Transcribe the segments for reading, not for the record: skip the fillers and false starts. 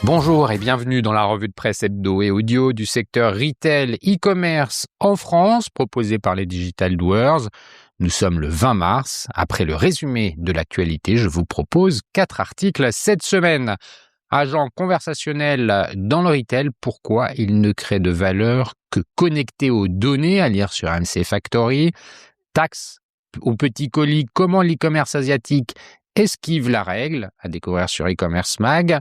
Bonjour et bienvenue dans la revue de presse hebdo et audio du secteur retail e-commerce en France, proposée par les Digital Doers. Nous sommes le 20 mars. Après le résumé de l'actualité, je vous propose 4 articles cette semaine. Agent conversationnel dans le retail, pourquoi il ne crée de valeur que connecté aux données, à lire sur MC Factory. Taxe aux petits colis, comment l'e-commerce asiatique esquive la règle, à découvrir sur e-commerce mag.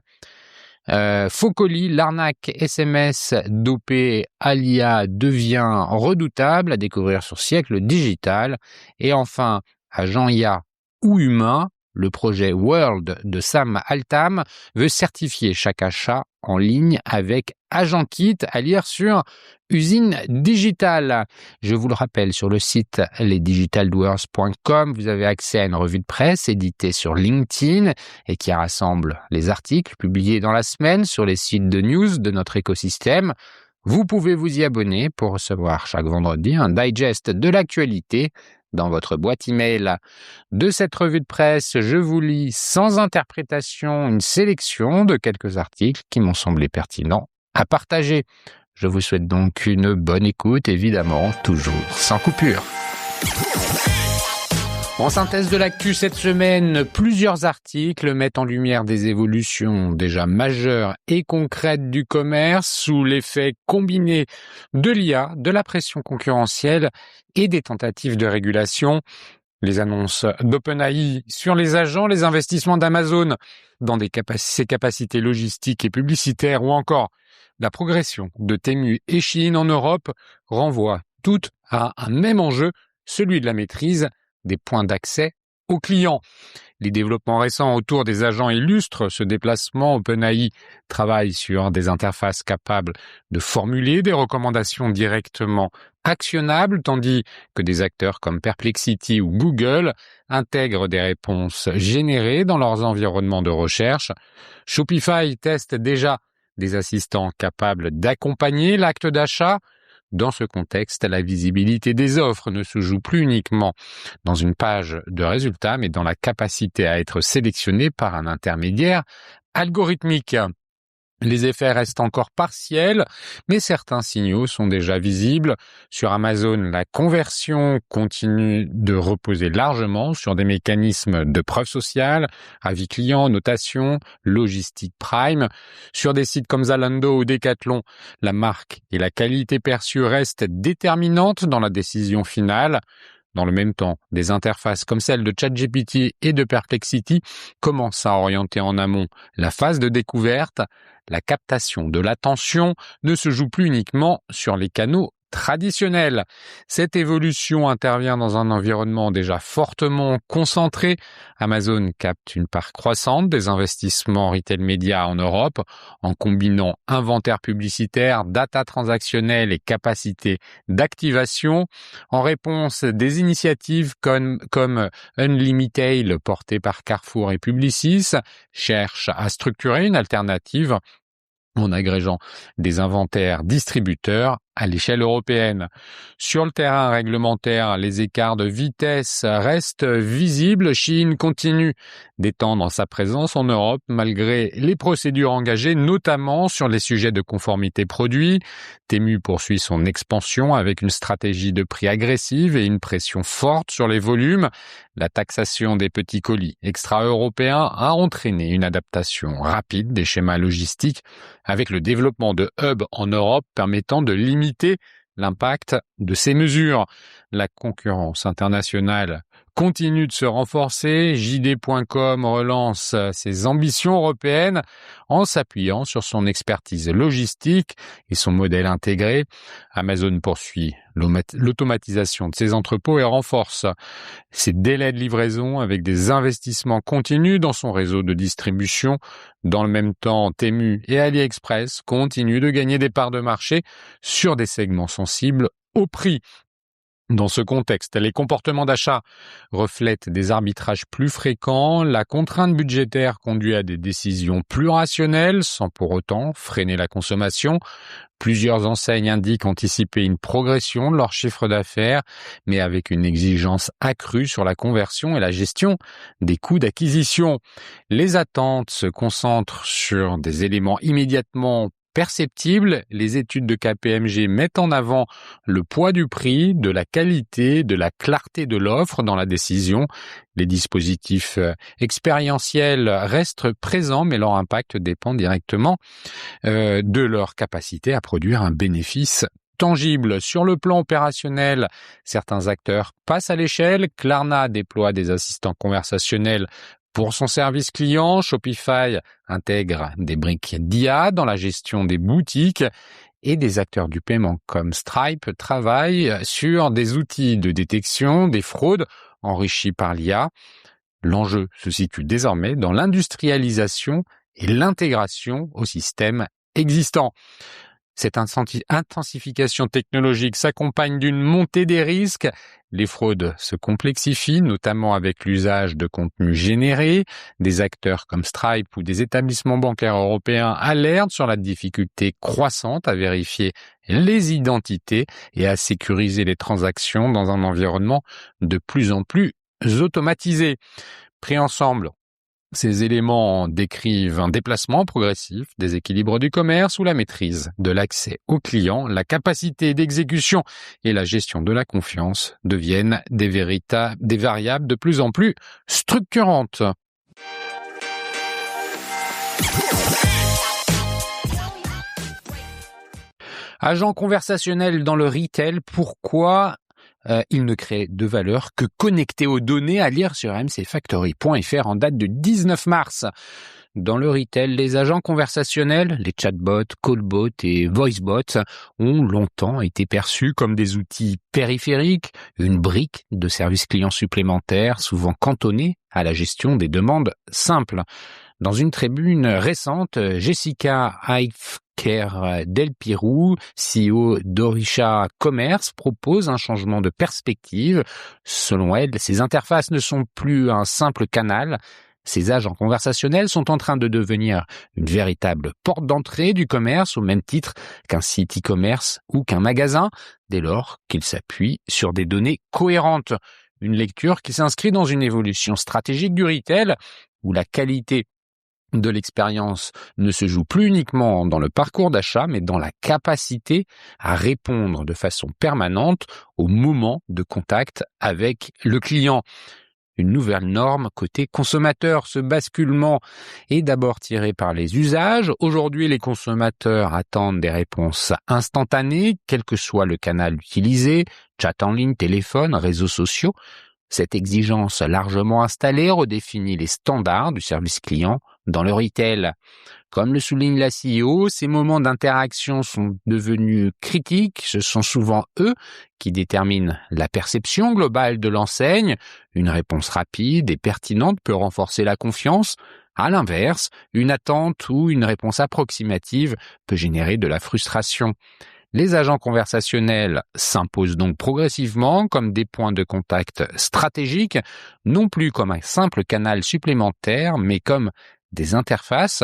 Faux colis, l'arnaque SMS dopée à l'IA devient redoutable, à découvrir sur Siècle Digital. Et enfin, agent IA ou humain, le projet World de Sam Altam veut certifier chaque achat en ligne avec Agent Kit, à lire sur Usine Digitale. Je vous le rappelle, sur le site lesdigitaldoers.com, vous avez accès à une revue de presse éditée sur LinkedIn et qui rassemble les articles publiés dans la semaine sur les sites de news de notre écosystème. Vous pouvez vous y abonner pour recevoir chaque vendredi un digest de l'actualité dans votre boîte email. De cette revue de presse, je vous lis sans interprétation une sélection de quelques articles qui m'ont semblé pertinents à partager. Je vous souhaite donc une bonne écoute, évidemment, toujours sans coupure. En synthèse de l'actu cette semaine, plusieurs articles mettent en lumière des évolutions déjà majeures et concrètes du commerce sous l'effet combiné de l'IA, de la pression concurrentielle et des tentatives de régulation. Les annonces d'OpenAI sur les agents, les investissements d'Amazon dans ses capacités logistiques et publicitaires ou encore la progression de Temu et Shein en Europe renvoient toutes à un même enjeu, celui de la maîtrise des points d'accès aux clients. Les développements récents autour des agents illustrent ce déplacement. OpenAI travaille sur des interfaces capables de formuler des recommandations directement actionnables, tandis que des acteurs comme Perplexity ou Google intègrent des réponses générées dans leurs environnements de recherche. Shopify teste déjà des assistants capables d'accompagner l'acte d'achat. Dans ce contexte, la visibilité des offres ne se joue plus uniquement dans une page de résultats, mais dans la capacité à être sélectionné par un intermédiaire algorithmique. Les effets restent encore partiels, mais certains signaux sont déjà visibles. Sur Amazon, la conversion continue de reposer largement sur des mécanismes de preuve sociale, avis client, notation, logistique prime. Sur des sites comme Zalando ou Decathlon, la marque et la qualité perçue restent déterminantes dans la décision finale. Dans le même temps, des interfaces comme celle de ChatGPT et de Perplexity commencent à orienter en amont la phase de découverte. La captation de l'attention ne se joue plus uniquement sur les canaux traditionnels. Cette évolution intervient dans un environnement déjà fortement concentré. Amazon capte une part croissante des investissements retail média en Europe en combinant inventaire publicitaire, data transactionnelle et capacité d'activation. En réponse, des initiatives comme Unlimitail, portée par Carrefour et Publicis, cherchent à structurer une alternative en agrégeant des inventaires distributeurs à l'échelle européenne. Sur le terrain réglementaire, les écarts de vitesse restent visibles. Shein continue d'étendre sa présence en Europe malgré les procédures engagées, notamment sur les sujets de conformité produit. Temu poursuit son expansion avec une stratégie de prix agressive et une pression forte sur les volumes. La taxation des petits colis extra-européens a entraîné une adaptation rapide des schémas logistiques avec le développement de hubs en Europe permettant de limiter l'impact de ces mesures. La concurrence internationale continue de se renforcer. JD.com relance ses ambitions européennes en s'appuyant sur son expertise logistique et son modèle intégré. Amazon poursuit l'automatisation de ses entrepôts et renforce ses délais de livraison avec des investissements continus dans son réseau de distribution. Dans le même temps, Temu et AliExpress continuent de gagner des parts de marché sur des segments sensibles au prix. Dans ce contexte, les comportements d'achat reflètent des arbitrages plus fréquents, la contrainte budgétaire conduit à des décisions plus rationnelles sans pour autant freiner la consommation. Plusieurs enseignes indiquent anticiper une progression de leur chiffre d'affaires, mais avec une exigence accrue sur la conversion et la gestion des coûts d'acquisition. Les attentes se concentrent sur des éléments immédiatement perceptibles. Les études de KPMG mettent en avant le poids du prix, de la qualité, de la clarté de l'offre dans la décision. Les dispositifs expérientiels restent présents, mais leur impact dépend directement de leur capacité à produire un bénéfice tangible. Sur le plan opérationnel, certains acteurs passent à l'échelle. Klarna déploie des assistants conversationnels pour son service client. Shopify intègre des briques d'IA dans la gestion des boutiques. Et des acteurs du paiement comme Stripe travaillent sur des outils de détection des fraudes enrichis par l'IA. L'enjeu se situe désormais dans l'industrialisation et l'intégration au système existant. Cette intensification technologique s'accompagne d'une montée des risques. Les fraudes se complexifient, notamment avec l'usage de contenus générés. Des acteurs comme Stripe ou des établissements bancaires européens alertent sur la difficulté croissante à vérifier les identités et à sécuriser les transactions dans un environnement de plus en plus automatisé. Pris ensemble, ces éléments décrivent un déplacement progressif des équilibres du commerce où la maîtrise de l'accès aux clients, la capacité d'exécution et la gestion de la confiance deviennent des variables de plus en plus structurantes. Agent conversationnel dans le retail, pourquoi il ne crée de valeur que connecté aux données, à lire sur mcfactory.fr en date de 19 mars. Dans le retail, les agents conversationnels, les chatbots, callbots et voicebots ont longtemps été perçus comme des outils périphériques, une brique de service client supplémentaire, souvent cantonnée à la gestion des demandes simples. Dans une tribune récente, Jessica Del-Pirou, CEO d'Orisha Commerce, propose un changement de perspective. Selon elle, ces interfaces ne sont plus un simple canal. Ces agents conversationnels sont en train de devenir une véritable porte d'entrée du commerce au même titre qu'un site e-commerce ou qu'un magasin, dès lors qu'ils s'appuient sur des données cohérentes. Une lecture qui s'inscrit dans une évolution stratégique du retail où la qualité de l'expérience ne se joue plus uniquement dans le parcours d'achat, mais dans la capacité à répondre de façon permanente au moment de contact avec le client. Une nouvelle norme côté consommateur. Ce basculement est d'abord tiré par les usages. Aujourd'hui, les consommateurs attendent des réponses instantanées, quel que soit le canal utilisé, chat en ligne, téléphone, réseaux sociaux. Cette exigence largement installée redéfinit les standards du service client dans le retail. Comme le souligne la CEO, ces moments d'interaction sont devenus critiques. Ce sont souvent eux qui déterminent la perception globale de l'enseigne. Une réponse rapide et pertinente peut renforcer la confiance. À l'inverse, une attente ou une réponse approximative peut générer de la frustration. Les agents conversationnels s'imposent donc progressivement comme des points de contact stratégiques, non plus comme un simple canal supplémentaire, mais comme des interfaces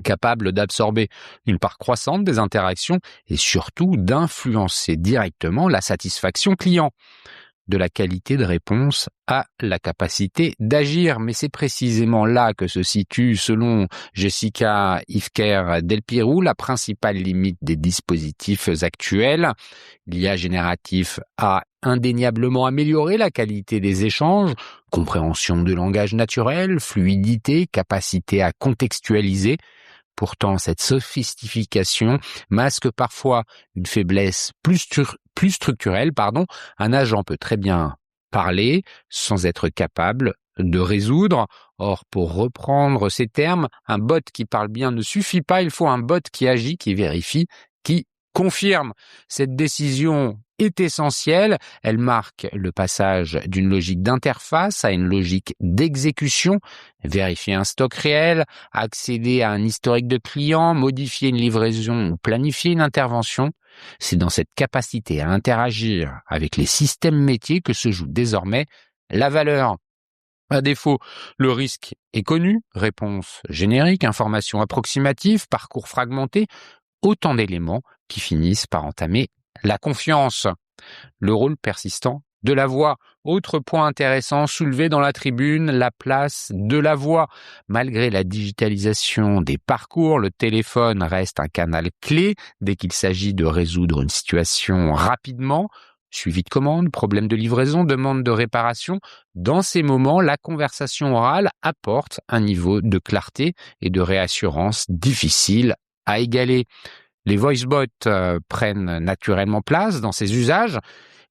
capables d'absorber une part croissante des interactions et surtout d'influencer directement la satisfaction client. De la qualité de réponse à la capacité d'agir. Mais c'est précisément là que se situe, selon Jessica Del-Pirou, la principale limite des dispositifs actuels. L'IA génératif a indéniablement amélioré la qualité des échanges, compréhension de langage naturel, fluidité, capacité à contextualiser. Pourtant, cette sophistication masque parfois une faiblesse plus structurelle. Un agent peut très bien parler sans être capable de résoudre. Or, pour reprendre ces termes, un bot qui parle bien ne suffit pas. Il faut un bot qui agit, qui vérifie, qui confirme. Cette décision est essentielle. Elle marque le passage d'une logique d'interface à une logique d'exécution. Vérifier un stock réel, accéder à un historique de clients, modifier une livraison ou planifier une intervention. C'est dans cette capacité à interagir avec les systèmes métiers que se joue désormais la valeur. À défaut, le risque est connu, réponse générique, information approximative, parcours fragmenté, autant d'éléments qui finissent par entamer la confiance. Le rôle persistant de la voix. Autre point intéressant soulevé dans la tribune, la place de la voix. Malgré la digitalisation des parcours, le téléphone reste un canal clé dès qu'il s'agit de résoudre une situation rapidement. Suivi de commande, problème de livraison, demande de réparation. Dans ces moments, la conversation orale apporte un niveau de clarté et de réassurance difficile à égaler. Les voicebots prennent naturellement place dans ces usages.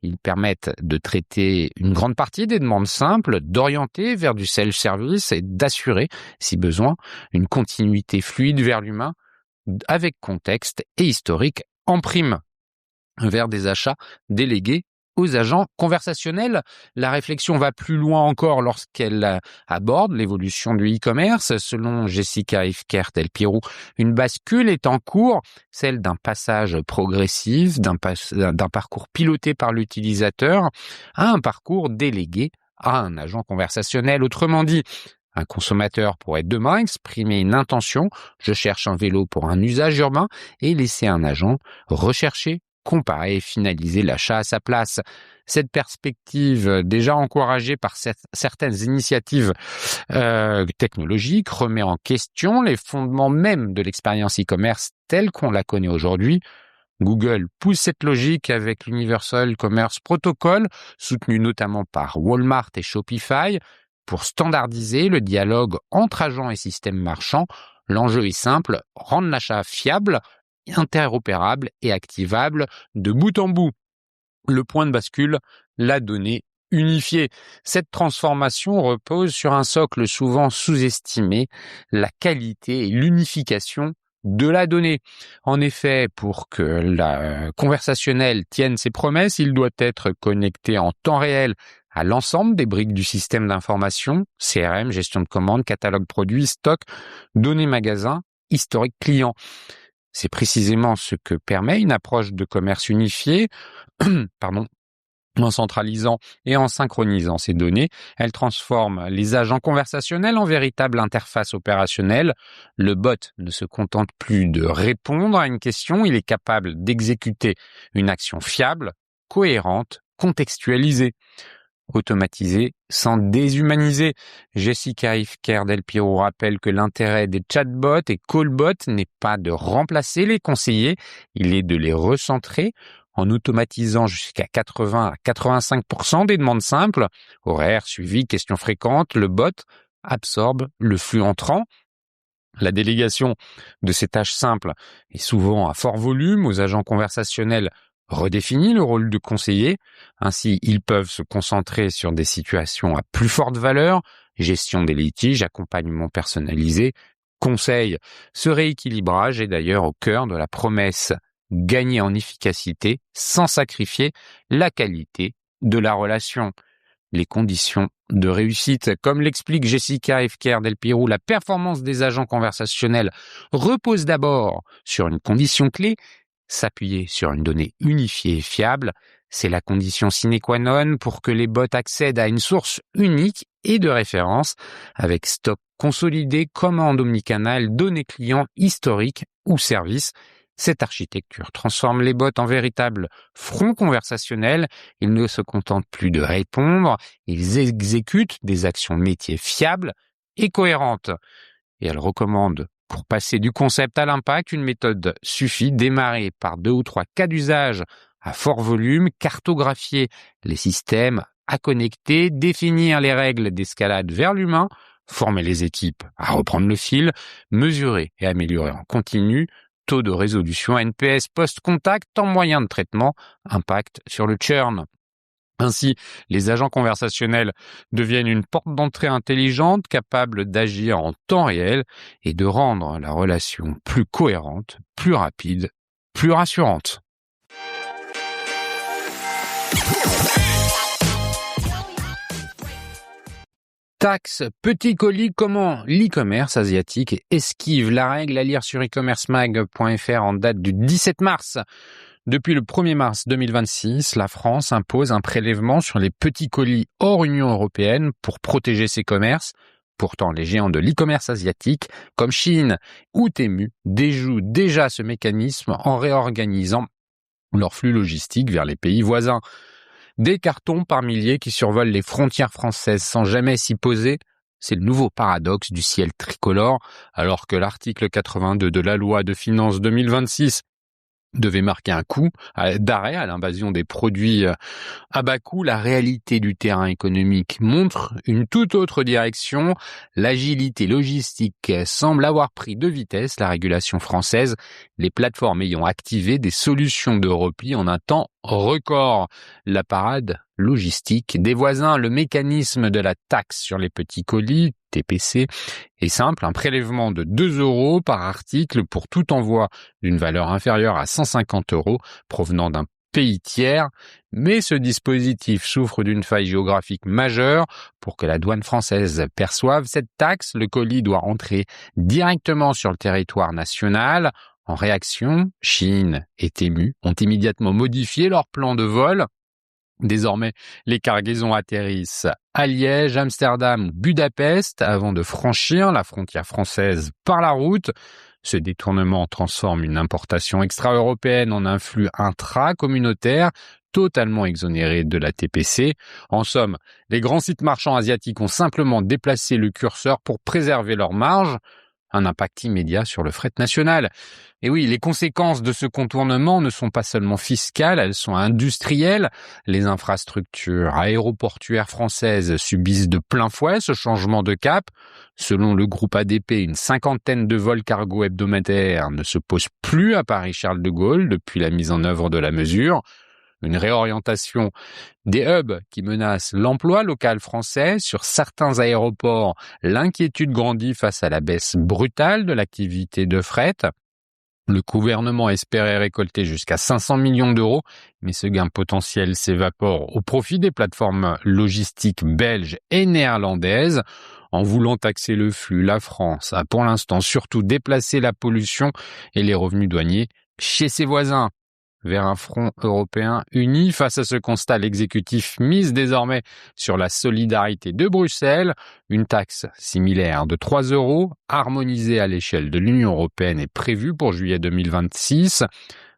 Ils permettent de traiter une grande partie des demandes simples, d'orienter vers du self-service et d'assurer, si besoin, une continuité fluide vers l'humain avec contexte et historique en prime. Vers des achats délégués aux agents conversationnels. La réflexion va plus loin encore lorsqu'elle aborde l'évolution du e-commerce. Selon Jessica Ifker Del Pirou, une bascule est en cours, celle d'un passage progressif, d'un parcours piloté par l'utilisateur à un parcours délégué à un agent conversationnel. Autrement dit, un consommateur pourrait demain exprimer une intention, je cherche un vélo pour un usage urbain, et laisser un agent rechercher, comparer et finaliser l'achat à sa place. Cette perspective, déjà encouragée par certaines initiatives technologiques, remet en question les fondements même de l'expérience e-commerce telle qu'on la connaît aujourd'hui. Google pousse cette logique avec l'Universal Commerce Protocol, soutenu notamment par Walmart et Shopify, pour standardiser le dialogue entre agents et systèmes marchands. L'enjeu est simple, rendre l'achat fiable, interopérable et activable de bout en bout. Le point de bascule, la donnée unifiée. Cette transformation repose sur un socle souvent sous-estimé, la qualité et l'unification de la donnée. En effet, pour que la conversationnel tienne ses promesses, il doit être connecté en temps réel à l'ensemble des briques du système d'information, CRM, gestion de commande, catalogue produit, stock, données magasins, historique client. C'est précisément ce que permet une approche de commerce unifié, en centralisant et en synchronisant ces données. Elle transforme les agents conversationnels en véritable interface opérationnelle. Le bot ne se contente plus de répondre à une question, il est capable d'exécuter une action fiable, cohérente, contextualisée. Automatisé sans déshumaniser. Jessica Ifker Del Pirou rappelle que l'intérêt des chatbots et callbots n'est pas de remplacer les conseillers, il est de les recentrer en automatisant jusqu'à 80 à 85% des demandes simples, horaires, suivi, questions fréquentes. Le bot absorbe le flux entrant. La délégation de ces tâches simples est souvent à fort volume aux agents conversationnels redéfinit le rôle de conseiller. Ainsi, ils peuvent se concentrer sur des situations à plus forte valeur, gestion des litiges, accompagnement personnalisé, conseil. Ce rééquilibrage est d'ailleurs au cœur de la promesse gagner en efficacité sans sacrifier la qualité de la relation. Les conditions de réussite. Comme l'explique Jessica Ifker Del Pirou, la performance des agents conversationnels repose d'abord sur une condition clé. S'appuyer sur une donnée unifiée et fiable, c'est la condition sine qua non pour que les bots accèdent à une source unique et de référence avec stock consolidé, commande omnicanal, données clients historiques ou services. Cette architecture transforme les bots en véritables fronts conversationnels. Ils ne se contentent plus de répondre, ils exécutent des actions métiers fiables et cohérentes. Et elle recommande, pour passer du concept à l'impact, une méthode suffit, démarrer par 2 ou 3 cas d'usage à fort volume, cartographier les systèmes à connecter, définir les règles d'escalade vers l'humain, former les équipes à reprendre le fil, mesurer et améliorer en continu, taux de résolution NPS post-contact, temps moyen de traitement, impact sur le churn. Ainsi, les agents conversationnels deviennent une porte d'entrée intelligente capable d'agir en temps réel et de rendre la relation plus cohérente, plus rapide, plus rassurante. Taxe, petit colis, comment l'e-commerce asiatique esquive la règle, à lire sur e-commercemag.fr en date du 17 mars. Depuis le 1er mars 2026, la France impose un prélèvement sur les petits colis hors Union européenne pour protéger ses commerces. Pourtant, les géants de l'e-commerce asiatique, comme Chine ou Temu, déjouent déjà ce mécanisme en réorganisant leur flux logistique vers les pays voisins. Des cartons par milliers qui survolent les frontières françaises sans jamais s'y poser. C'est le nouveau paradoxe du ciel tricolore, alors que l'article 82 de la loi de finances 2026 devait marquer un coup d'arrêt à l'invasion des produits à bas coût. La réalité du terrain économique montre une toute autre direction. L'agilité logistique semble avoir pris de vitesse la régulation française, les plateformes ayant activé des solutions de repli en un temps record. La parade logistique des voisins, le mécanisme de la taxe sur les petits colis, TPC, est simple, un prélèvement de 2 € par article pour tout envoi d'une valeur inférieure à 150 € provenant d'un pays tiers, mais ce dispositif souffre d'une faille géographique majeure. Pour que la douane française perçoive cette taxe, le colis doit entrer directement sur le territoire national. En réaction, Chine et Temu ont immédiatement modifié leur plan de vol. Désormais, les cargaisons atterrissent à Liège, Amsterdam ou Budapest avant de franchir la frontière française par la route. Ce détournement transforme une importation extra-européenne en un flux intra-communautaire totalement exonéré de la TPC. En somme, les grands sites marchands asiatiques ont simplement déplacé le curseur pour préserver leur marge. Un impact immédiat sur le fret national. Et oui, les conséquences de ce contournement ne sont pas seulement fiscales, elles sont industrielles. Les infrastructures aéroportuaires françaises subissent de plein fouet ce changement de cap. Selon le groupe ADP, une 50aine de vols cargo hebdomadaires ne se posent plus à Paris-Charles de Gaulle depuis la mise en œuvre de la mesure. Une réorientation des hubs qui menacent l'emploi local français. Sur certains aéroports, l'inquiétude grandit face à la baisse brutale de l'activité de fret. Le gouvernement espérait récolter jusqu'à 500 millions d'euros, mais ce gain potentiel s'évapore au profit des plateformes logistiques belges et néerlandaises. En voulant taxer le flux, la France a pour l'instant surtout déplacé la pollution et les revenus douaniers chez ses voisins. Vers un front européen uni. Face à ce constat, l'exécutif mise désormais sur la solidarité de Bruxelles. Une taxe similaire de 3 €, harmonisée à l'échelle de l'Union européenne, est prévue pour juillet 2026.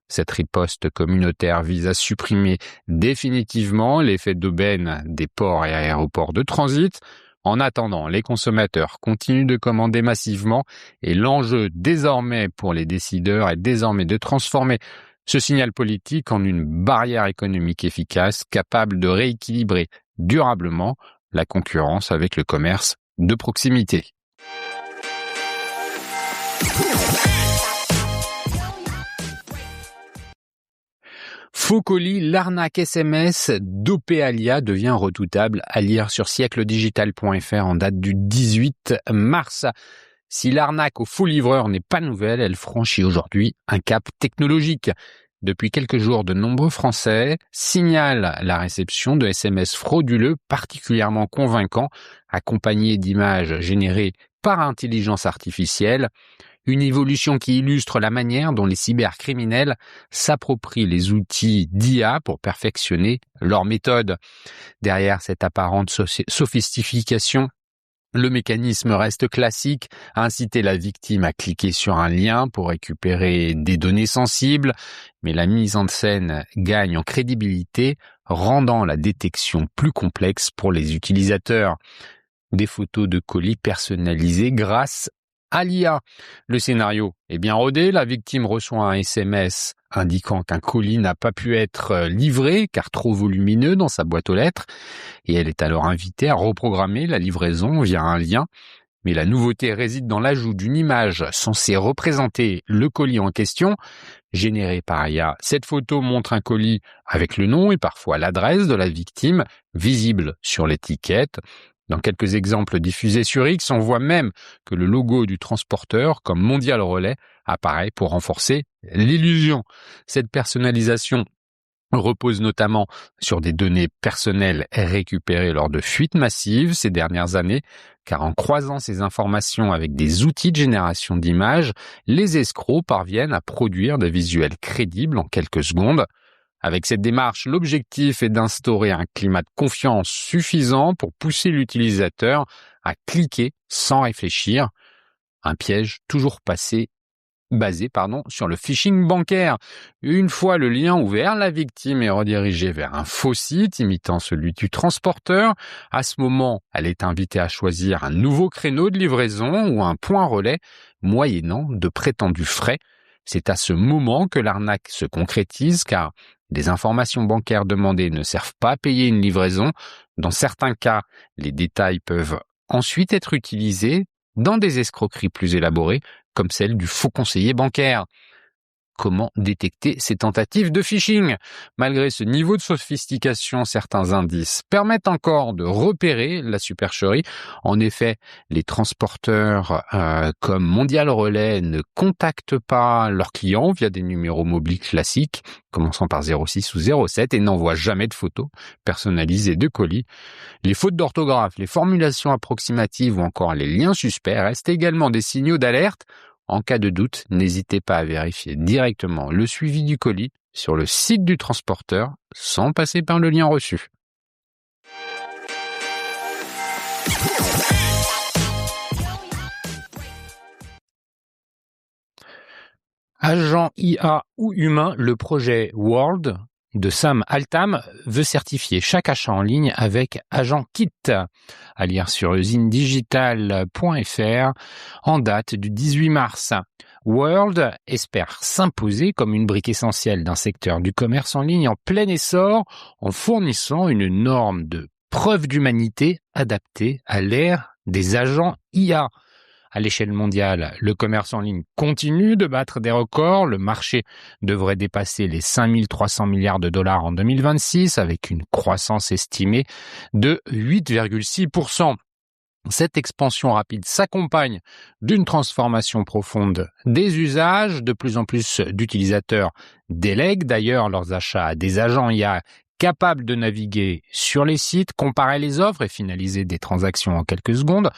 Cette riposte communautaire vise à supprimer définitivement l'effet d'aubaine des ports et aéroports de transit. En attendant, les consommateurs continuent de commander massivement et l'enjeu désormais pour les décideurs est désormais de transformer ce signal politique en une barrière économique efficace capable de rééquilibrer durablement la concurrence avec le commerce de proximité. Faux colis, l'arnaque SMS d'Opealia devient redoutable, à lire sur siècledigital.fr en date du 18 mars. Si l'arnaque aux faux livreurs n'est pas nouvelle, elle franchit aujourd'hui un cap technologique. Depuis quelques jours, de nombreux Français signalent la réception de SMS frauduleux particulièrement convaincants, accompagnés d'images générées par intelligence artificielle. Une évolution qui illustre la manière dont les cybercriminels s'approprient les outils d'IA pour perfectionner leurs méthodes. Derrière cette apparente sophistication, le mécanisme reste classique, inciter la victime à cliquer sur un lien pour récupérer des données sensibles, mais la mise en scène gagne en crédibilité, rendant la détection plus complexe pour les utilisateurs. Des photos de colis personnalisés grâce à l'IA. Le scénario est bien rodé, la victime reçoit un SMS indiquant qu'un colis n'a pas pu être livré car trop volumineux dans sa boîte aux lettres et elle est alors invitée à reprogrammer la livraison via un lien. Mais la nouveauté réside dans l'ajout d'une image censée représenter le colis en question, générée par IA. Cette photo montre un colis avec le nom et parfois l'adresse de la victime visible sur l'étiquette. Dans quelques exemples diffusés sur X, on voit même que le logo du transporteur, comme Mondial Relais, apparaît pour renforcer l'illusion. Cette personnalisation repose notamment sur des données personnelles récupérées lors de fuites massives ces dernières années, car en croisant ces informations avec des outils de génération d'images, les escrocs parviennent à produire des visuels crédibles en quelques secondes. Avec cette démarche, l'objectif est d'instaurer un climat de confiance suffisant pour pousser l'utilisateur à cliquer sans réfléchir. Un piège toujours basé sur le phishing bancaire. Une fois le lien ouvert, la victime est redirigée vers un faux site imitant celui du transporteur. À ce moment, elle est invitée à choisir un nouveau créneau de livraison ou un point relais, moyennant de prétendus frais. C'est à ce moment que l'arnaque se concrétise, car les informations bancaires demandées ne servent pas à payer une livraison. Dans certains cas, les détails peuvent ensuite être utilisés dans des escroqueries plus élaborées, comme celle du faux conseiller bancaire. Comment détecter ces tentatives de phishing ? Malgré ce niveau de sophistication, certains indices permettent encore de repérer la supercherie. En effet, les transporteurs comme Mondial Relais ne contactent pas leurs clients via des numéros mobiles classiques, commençant par 06 ou 07, et n'envoient jamais de photos personnalisées de colis. Les fautes d'orthographe, les formulations approximatives ou encore les liens suspects restent également des signaux d'alerte. En cas de doute, n'hésitez pas à vérifier directement le suivi du colis sur le site du transporteur sans passer par le lien reçu. Agent IA ou humain, le projet World de Sam Altam veut certifier chaque achat en ligne avec Agent Kit, à lire sur usinedigital.fr en date du 18 mars. World espère s'imposer comme une brique essentielle d'un secteur du commerce en ligne en plein essor en fournissant une norme de preuve d'humanité adaptée à l'ère des agents IA. À l'échelle mondiale, le commerce en ligne continue de battre des records. Le marché devrait dépasser les 5 300 milliards de dollars en 2026 avec une croissance estimée de 8,6%. Cette expansion rapide s'accompagne d'une transformation profonde des usages. De plus en plus d'utilisateurs délèguent d'ailleurs leurs achats à des agents IA capables de naviguer sur les sites, comparer les offres et finaliser des transactions en quelques secondes.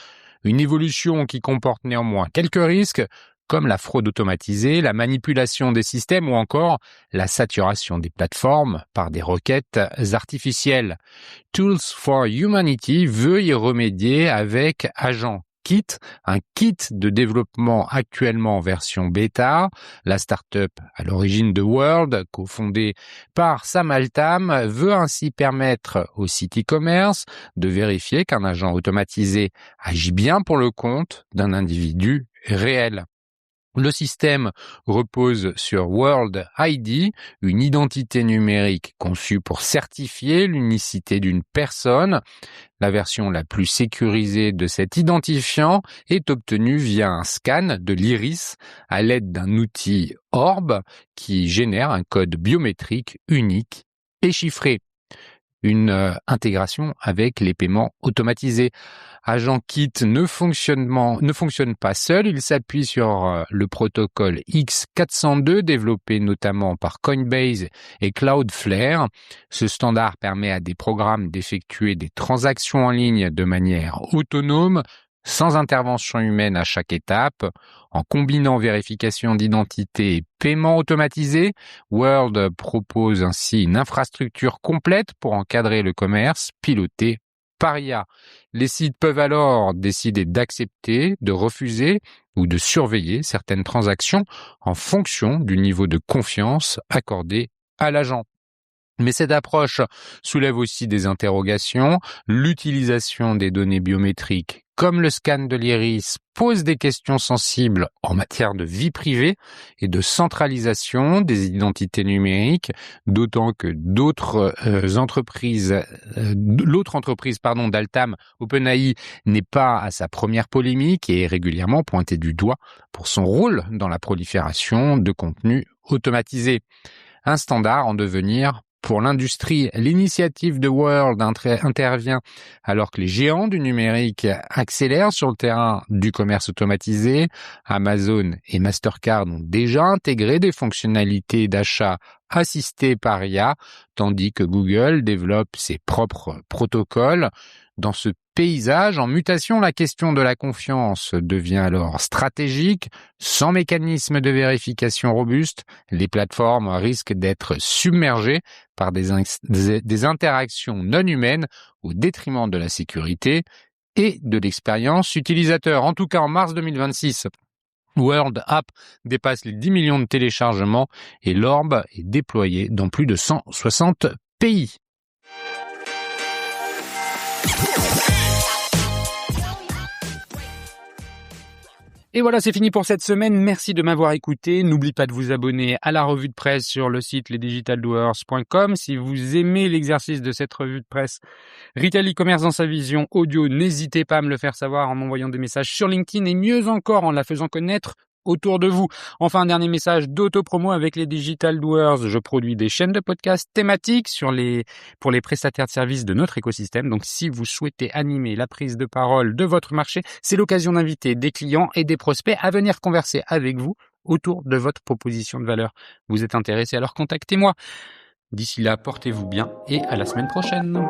Une évolution qui comporte néanmoins quelques risques, comme la fraude automatisée, la manipulation des systèmes ou encore la saturation des plateformes par des requêtes artificielles. Tools for Humanity veut y remédier avec Agent Kit, un kit de développement actuellement en version bêta. La start-up à l'origine de World, cofondée par Sam Altam, veut ainsi permettre aux sites e-commerce de vérifier qu'un agent automatisé agit bien pour le compte d'un individu réel. Le système repose sur World ID, une identité numérique conçue pour certifier l'unicité d'une personne. La version la plus sécurisée de cet identifiant est obtenue via un scan de l'iris à l'aide d'un outil Orb qui génère un code biométrique unique et chiffré. Une intégration avec les paiements automatisés. Agent Kit ne fonctionne pas seul, il s'appuie sur le protocole X402 développé notamment par Coinbase et Cloudflare. Ce standard permet à des programmes d'effectuer des transactions en ligne de manière autonome, sans intervention humaine à chaque étape. En combinant vérification d'identité et paiement automatisé, World propose ainsi une infrastructure complète pour encadrer le commerce piloté par IA. Les sites peuvent alors décider d'accepter, de refuser ou de surveiller certaines transactions en fonction du niveau de confiance accordé à l'agent. Mais cette approche soulève aussi des interrogations. L'utilisation des données biométriques, comme le scan de l'iris, pose des questions sensibles en matière de vie privée et de centralisation des identités numériques, d'autant que l'autre entreprise d'Altam, OpenAI, n'est pas à sa première polémique et est régulièrement pointée du doigt pour son rôle dans la prolifération de contenus automatisés. Un standard en devenir Pour l'industrie, l'initiative de World intervient alors que les géants du numérique accélèrent sur le terrain du commerce automatisé. Amazon et Mastercard ont déjà intégré des fonctionnalités d'achat assisté par IA, tandis que Google développe ses propres protocoles. Dans ce paysage en mutation, la question de la confiance devient alors stratégique. Sans mécanisme de vérification robuste, les plateformes risquent d'être submergées par des interactions non humaines au détriment de la sécurité et de l'expérience utilisateur. En tout cas, en mars 2026, World App dépasse les 10 millions de téléchargements et l'orbe est déployé dans plus de 160 pays. Et voilà, c'est fini pour cette semaine. Merci de m'avoir écouté. N'oublie pas de vous abonner à la revue de presse sur le site lesdigitaldoers.com. Si vous aimez l'exercice de cette revue de presse Retail e-commerce dans sa vision audio, n'hésitez pas à me le faire savoir en m'envoyant des messages sur LinkedIn et mieux encore en la faisant connaître autour de vous. Enfin, un dernier message d'auto-promo avec les Digital Doers. Je produis des chaînes de podcasts thématiques pour les prestataires de services de notre écosystème. Donc, si vous souhaitez animer la prise de parole de votre marché, c'est l'occasion d'inviter des clients et des prospects à venir converser avec vous autour de votre proposition de valeur. Vous êtes intéressé, alors contactez-moi. D'ici là, portez-vous bien et à la semaine prochaine.